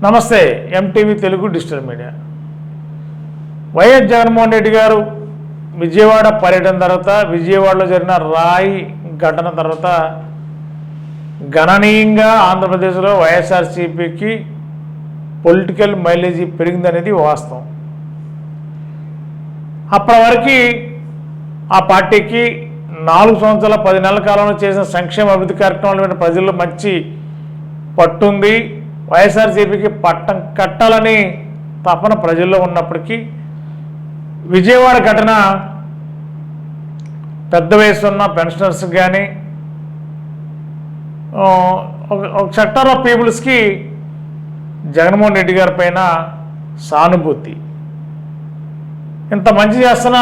నమస్తే MTV Telugu digital media. YS Jaganmohan Reddy గారు విజయవాడ పర్యటన తర్వాత విజయవాడలో జరిగిన రాయి ఘటన తర్వాత గణనీయంగా ఆంధ్రప్రదేశ్లో వైఎస్ఆర్సీపీకి పొలిటికల్ మైలేజీ పెరిగిందనేది వాస్తవం. అప్పటి వరకు ఆ పార్టీకి 4 సంవత్సరాల 10 నెలల కాలంలో చేసిన సంక్షేమ అభివృద్ధి కార్యక్రమాల మీద ప్రజల్లో మంచి పట్టుంది. వైఎస్ఆర్సీపీకి పట్టం కట్టాలని తపన ప్రజల్లో ఉన్నప్పటికీ విజయవాడ ఘటన పెద్ద వయసు ఉన్న పెన్షనర్స్ కానీ ఒక సెక్టర్ ఆఫ్ పీపుల్స్కి జగన్మోహన్ రెడ్డి గారి పైన సానుభూతి, ఇంత మంచి చేస్తున్న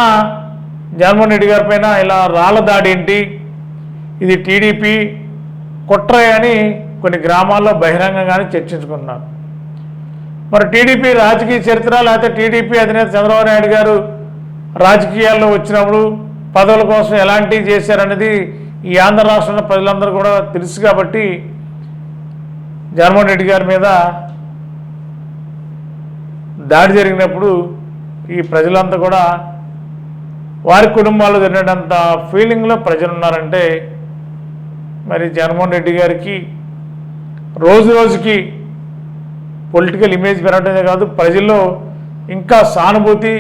జగన్మోహన్ రెడ్డి గారి పైన ఇలా రాళ్ళ దాడి ఏంటి, ఇది టీడీపీ కుట్ర అని కొన్ని గ్రామాల్లో బహిరంగంగానే చర్చించుకున్నారు. మరి టీడీపీ రాజకీయ చరిత్ర లేకపోతే టీడీపీ అధినేత చంద్రబాబు నాయుడు గారు రాజకీయాల్లో వచ్చినప్పుడు పదవుల కోసం ఎలాంటివి చేశారనేది ఈ ఆంధ్ర రాష్ట్రంలో ప్రజలందరూ కూడా తెలుసు. కాబట్టి జగన్మోహన్ రెడ్డి గారి మీద దాడి జరిగినప్పుడు ఈ ప్రజలంతా కూడా వారి కుటుంబాల్లో జరిగినంత ఫీలింగ్లో ప్రజలు ఉన్నారంటే మరి జగన్మోహన్ రెడ్డి గారికి రోజు రోజుకి పొలిటికల్ ఇమేజ్ పెరగడమే కాదు, ప్రజల్లో ఇంకా సానుభూతి,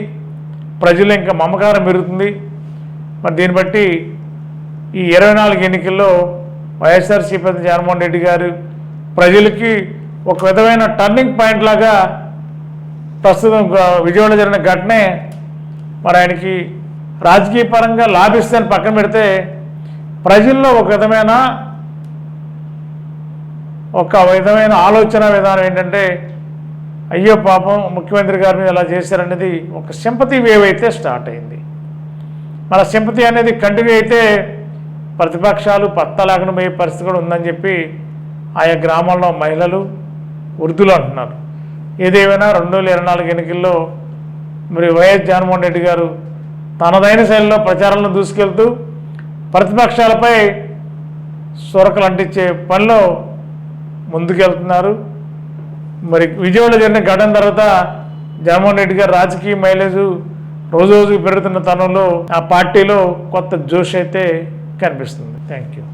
ప్రజల్లో ఇంకా మమకారం పెరుగుతుంది. మరి దీన్ని బట్టి ఈ 24 ఎన్నికల్లో వైఎస్ఆర్సీపీ జగన్మోహన్ రెడ్డి గారు ప్రజలకి ఒక విధమైన టర్నింగ్ పాయింట్ లాగా ప్రస్తుతం విజయవాడలో జరిగిన ఘటనే మరి ఆయనకి రాజకీయ పరంగా లాభిస్తుందని పక్కన పెడితే ప్రజల్లో ఒక విధమైన ఆలోచన విధానం ఏంటంటే అయ్యో పాపం ముఖ్యమంత్రి గారి మీద ఎలా చేశారనేది ఒక సింపతి వేవ్ అయితే స్టార్ట్ అయింది. మన సింపతి అనేది కంటిన్యూ అయితే ప్రతిపక్షాలు పత్తా లేకుండా పోయే పరిస్థితి కూడా ఉందని చెప్పి ఆయా గ్రామాల్లో మహిళలు వృద్ధులు అంటున్నారు. ఏదేమైనా 2024 ఎన్నికల్లో మరి వైఎస్ జగన్మోహన్ రెడ్డి గారు తనదైన శైలిలో ప్రచారంలో దూసుకెళ్తూ ప్రతిపక్షాలపై సొరకలు అంటించే పనిలో ముందుకెళ్తున్నారు. మరి విజయవాడలో జరిగిన ఘటన తర్వాత జగన్మోహన్ రెడ్డి గారు రాజకీయ మైలేజ్ రోజు రోజుకు పెరుగుతున్న తరుణంలో ఆ పార్టీలో కొత్త జోష్ అయితే కనిపిస్తుంది. Thank you.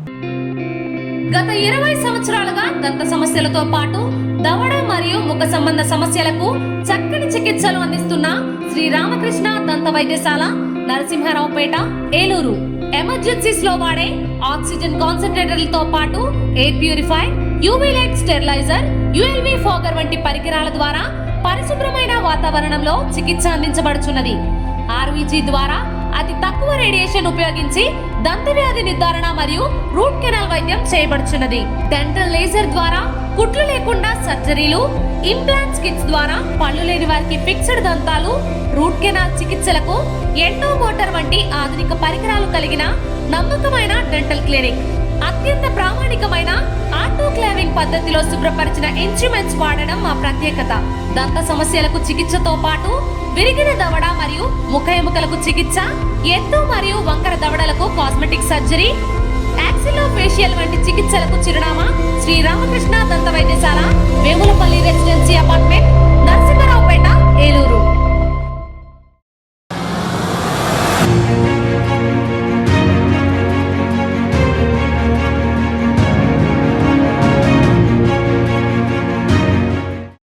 గత 20 సంవత్సరాలుగా దంత సమస్యలతో పాటు దవడ మరియు ముఖ సంబంధ సమస్యలకు చక్కని చికిత్సలు అందిస్తున్న శ్రీ రామకృష్ణ దంత వైద్యశాల, నరసింహారావుపేట, ఏలూరు. ఎమర్జెన్సీస్ లో వాడే ఆక్సిజన్ కాన్సంట్రేటర్లతో పాటు air purifier, UV light steriliser, ULV fogger వంటి పరికరాల ద్వారా పరిశుభ్రమైన వాతావరణంలో చికిత్స అందించబడుచున్నది. ఆర్వీజీ ద్వారా అతి తక్కువ రేడియేషన్ ఉపయోగించి దంత వ్యాధి నిర్ధారణ మరియు రూట్ కెనాల్ వైద్యం చేయబడుచున్నది. డెంటల్ లేజర్ ద్వారా కుట్లు లేకుండా సర్జరీలు, ఇంప్లాంట్స్ కిట్స్ ద్వారా పళ్ళు లేని వారికి ఫిక్స్డ్ దంతాలు, రూట్ కెనాల్ చికిత్సలకు ఎండో మోటార్ వంటి ఆధునిక పరికరాలు కలిగిన నమ్మకమైన డెంటల్ క్లినిక్. అత్యంత ప్రామాణికమైన ఆటోక్లావింగ్ పద్ధతిలో శుభ్రపరిచిన ఇన్స్ట్రుమెంట్స్ వాడడం మా ప్రత్యేకత. దంత సమస్యలకు చికిత్సతో పాటు విరిగిన దవడ మరియు ముఖ ఎముకలకు చికిత్స, ఎత్తు మరియు వంకర దవడలకు కాస్మెటిక్ సర్జరీ, యాక్సిలోఫేషియల్ వంటి చికిత్సలకు చిరునామా శ్రీ రామకృష్ణ దంత వైద్యశాల, వేములపల్లి రెసిడెన్సీ అపార్ట్మెంట్, నరసింహారావుపేట, ఏలూరు.